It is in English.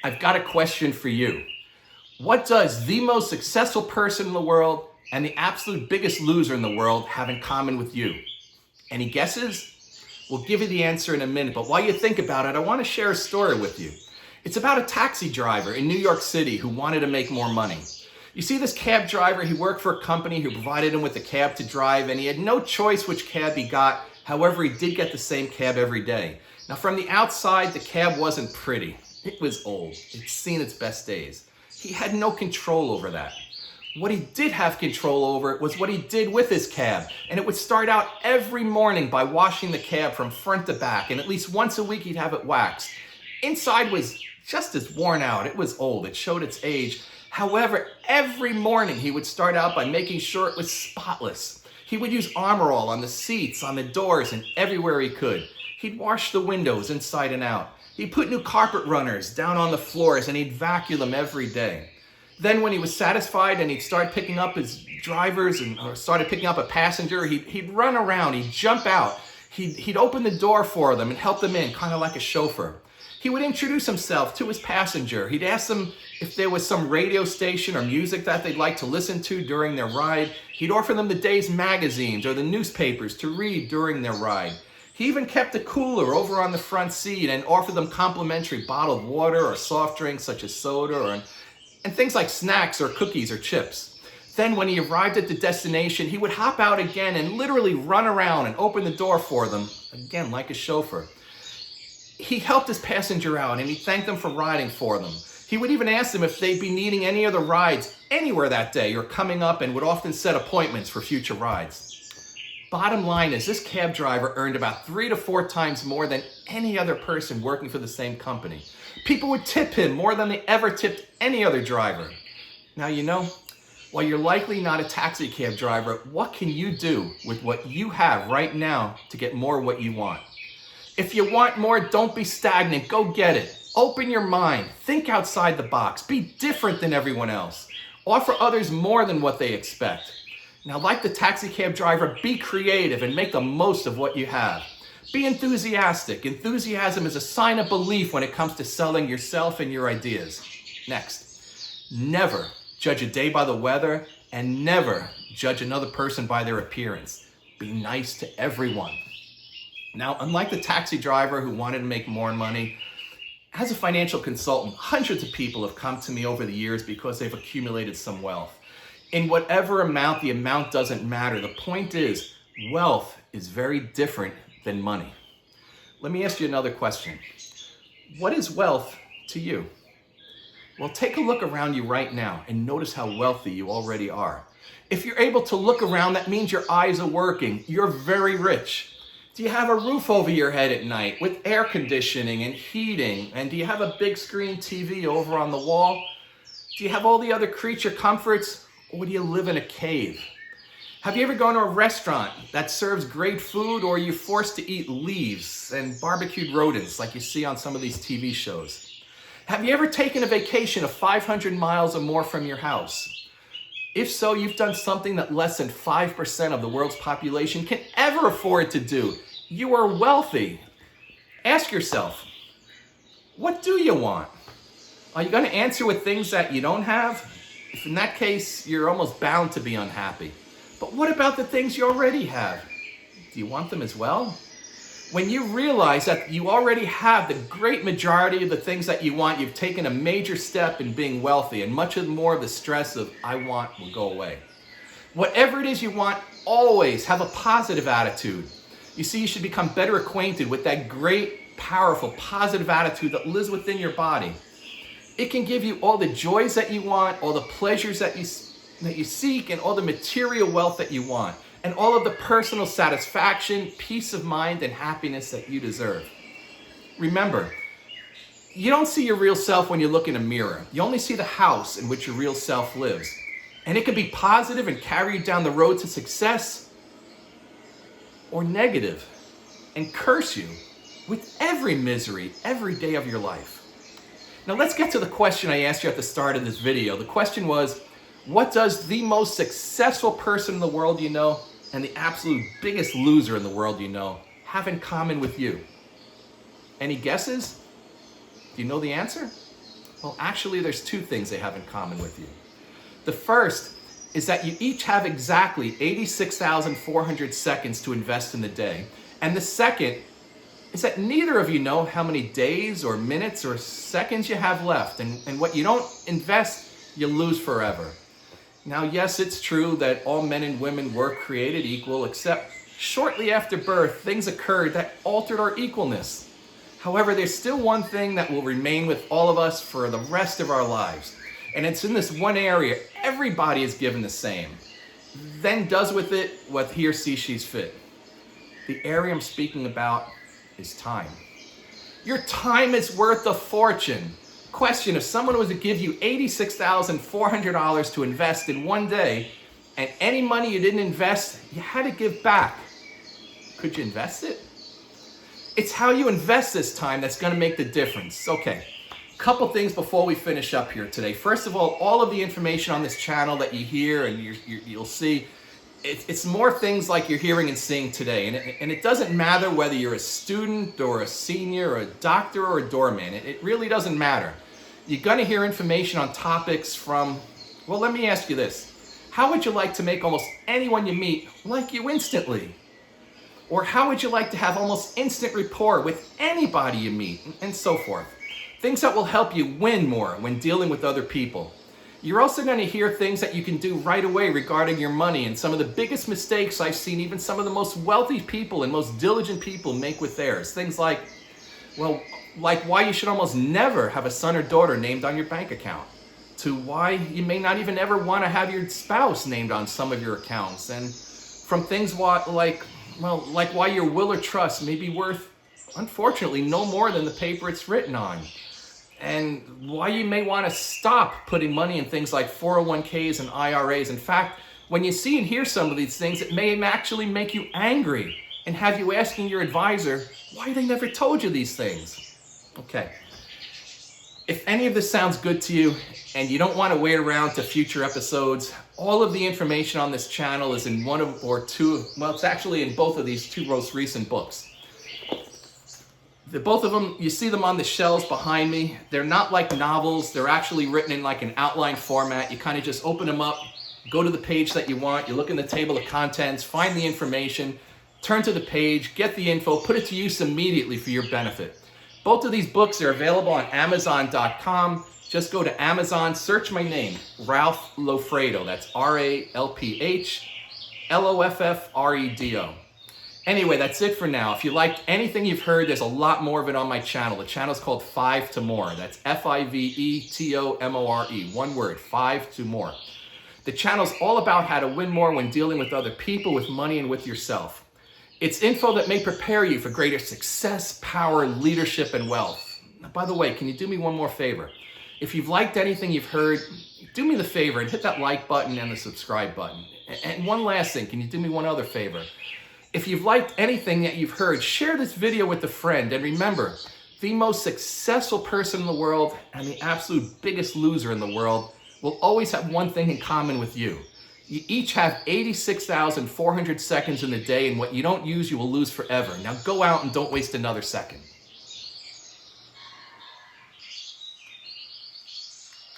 I've got a question for you. What does the most successful person in the world and the absolute biggest loser in the world have in common with you? Any guesses? We'll give you the answer in a minute, but while you think about it, I want to share a story with you. It's about a taxi driver in New York City who wanted to make more money. You see, this cab driver, he worked for a company who provided him with a cab to drive, and he had no choice which cab he got. However, he did get the same cab every day. Now, from the outside, the cab wasn't pretty. It was old. It's seen its best days. He had no control over that. What he did have control over was what he did with his cab. And it would start out every morning by washing the cab from front to back. And at least once a week, he'd have it waxed. Inside was just as worn out. It was old. It showed its age. However, every morning he would start out by making sure it was spotless. He would use Armor All on the seats, on the doors, and everywhere he could. He'd wash the windows inside and out. He'd put new carpet runners down on the floors, and he'd vacuum them every day. Then when he was satisfied and he'd start picking up his drivers or started picking up a passenger, he'd run around, he'd jump out, he'd open the door for them and help them in, kind of like a chauffeur. He would introduce himself to his passenger. He'd ask them if there was some radio station or music that they'd like to listen to during their ride. He'd offer them the day's magazines or the newspapers to read during their ride. He even kept a cooler over on the front seat and offered them complimentary bottled water or soft drinks such as soda and things like snacks or cookies or chips. Then when he arrived at the destination, he would hop out again and literally run around and open the door for them, again like a chauffeur. He helped his passenger out and he thanked them for riding for them. He would even ask them if they'd be needing any other rides anywhere that day or coming up, and would often set appointments for future rides. Bottom line is, this cab driver earned about 3 to 4 times more than any other person working for the same company. People would tip him more than they ever tipped any other driver. Now, you know, while you're likely not a taxi cab driver, what can you do with what you have right now to get more of what you want? If you want more, don't be stagnant. Go get it. Open your mind. Think outside the box. Be different than everyone else. Offer others more than what they expect. Now, like the taxi cab driver, be creative and make the most of what you have. Be enthusiastic. Enthusiasm is a sign of belief when it comes to selling yourself and your ideas. Next, never judge a day by the weather, and never judge another person by their appearance. Be nice to everyone. Now, unlike the taxi driver who wanted to make more money, as a financial consultant, hundreds of people have come to me over the years because they've accumulated some wealth. In whatever amount, the amount doesn't matter. The point is, wealth is very different than money. Let me ask you another question. What is wealth to you? Well, take a look around you right now and notice how wealthy you already are. If you're able to look around, that means your eyes are working. You're very rich. Do you have a roof over your head at night with air conditioning and heating? And do you have a big screen TV over on the wall? Do you have all the other creature comforts, or do you live in a cave? Have you ever gone to a restaurant that serves great food, or are you forced to eat leaves and barbecued rodents like you see on some of these TV shows? Have you ever taken a vacation of 500 miles or more from your house? If so, you've done something that less than 5% of the world's population can ever afford to do. You are wealthy. Ask yourself, what do you want? Are you going to answer with things that you don't have? If in that case, you're almost bound to be unhappy. But what about the things you already have? Do you want them as well? When you realize that you already have the great majority of the things that you want, you've taken a major step in being wealthy, and much more of the stress of I want will go away. Whatever it is you want, always have a positive attitude. You see, you should become better acquainted with that great, powerful, positive attitude that lives within your body. It can give you all the joys that you want, all the pleasures that you seek, and all the material wealth that you want, and all of the personal satisfaction, peace of mind, and happiness that you deserve. Remember, you don't see your real self when you look in a mirror. You only see the house in which your real self lives. And it can be positive and carry you down the road to success, or negative and curse you with every misery every day of your life. Now let's get to the question I asked you at the start of this video. The question was, what does the most successful person in the world you know and the absolute biggest loser in the world you know have in common with you? Any guesses? Do you know the answer? Well, actually, there's two things they have in common with you. The first is that you each have exactly 86,400 seconds to invest in the day. And the second is that neither of you know how many days or minutes or seconds you have left. And what you don't invest, you lose forever. Now, yes, it's true that all men and women were created equal, except shortly after birth, things occurred that altered our equalness. However, there's still one thing that will remain with all of us for the rest of our lives. And it's in this one area everybody is given the same, then does with it what he or she sees fit. The area I'm speaking about is time. Your time is worth a fortune. Question, if someone was to give you $86,400 to invest in one day, and any money you didn't invest, you had to give back, could you invest it? It's how you invest this time that's going to make the difference. Okay, couple things before we finish up here today. First of all of the information on this channel that you hear and you'll see, it's more things like you're hearing and seeing today. And it doesn't matter whether you're a student or a senior or a doctor or a doorman. It really doesn't matter. You're going to hear information on topics from, well, let me ask you this. How would you like to make almost anyone you meet like you instantly? Or how would you like to have almost instant rapport with anybody you meet, and so forth? Things that will help you win more when dealing with other people. You're also going to hear things that you can do right away regarding your money and some of the biggest mistakes I've seen even some of the most wealthy people and most diligent people make with theirs. Things like, well, like why you should almost never have a son or daughter named on your bank account, to why you may not even ever want to have your spouse named on some of your accounts, and from things like why your will or trust may be worth, unfortunately, no more than the paper it's written on. And why you may want to stop putting money in things like 401ks and IRAs. In fact, when you see and hear some of these things, it may actually make you angry and have you asking your advisor why they never told you these things. Okay. If any of this sounds good to you and you don't want to wait around to future episodes, all of the information on this channel is in one of, or two, well, it's actually in both of these two most recent books. Both of them, you see them on the shelves behind me. They're not like novels. They're actually written in like an outline format. You kind of just open them up, go to the page that you want, you look in the table of contents, find the information, turn to the page, get the info, put it to use immediately for your benefit. Both of these books are available on Amazon.com. Just go to Amazon, search my name, Ralph Loffredo. That's RALPHLOFFREDO. Anyway, that's it for now. If you liked anything you've heard, there's a lot more of it on my channel. The channel's called 5 to More. That's FIVETOMORE. One word, 5 to More. The channel's all about how to win more when dealing with other people, with money, and with yourself. It's info that may prepare you for greater success, power, leadership, and wealth. Now, by the way, can you do me one more favor? If you've liked anything you've heard, do me the favor and hit that like button and the subscribe button. And one last thing, can you do me one other favor? If you've liked anything that you've heard, share this video with a friend. And remember, the most successful person in the world and the absolute biggest loser in the world will always have one thing in common with you. You each have 86,400 seconds in the day, and what you don't use, you will lose forever. Now go out and don't waste another second.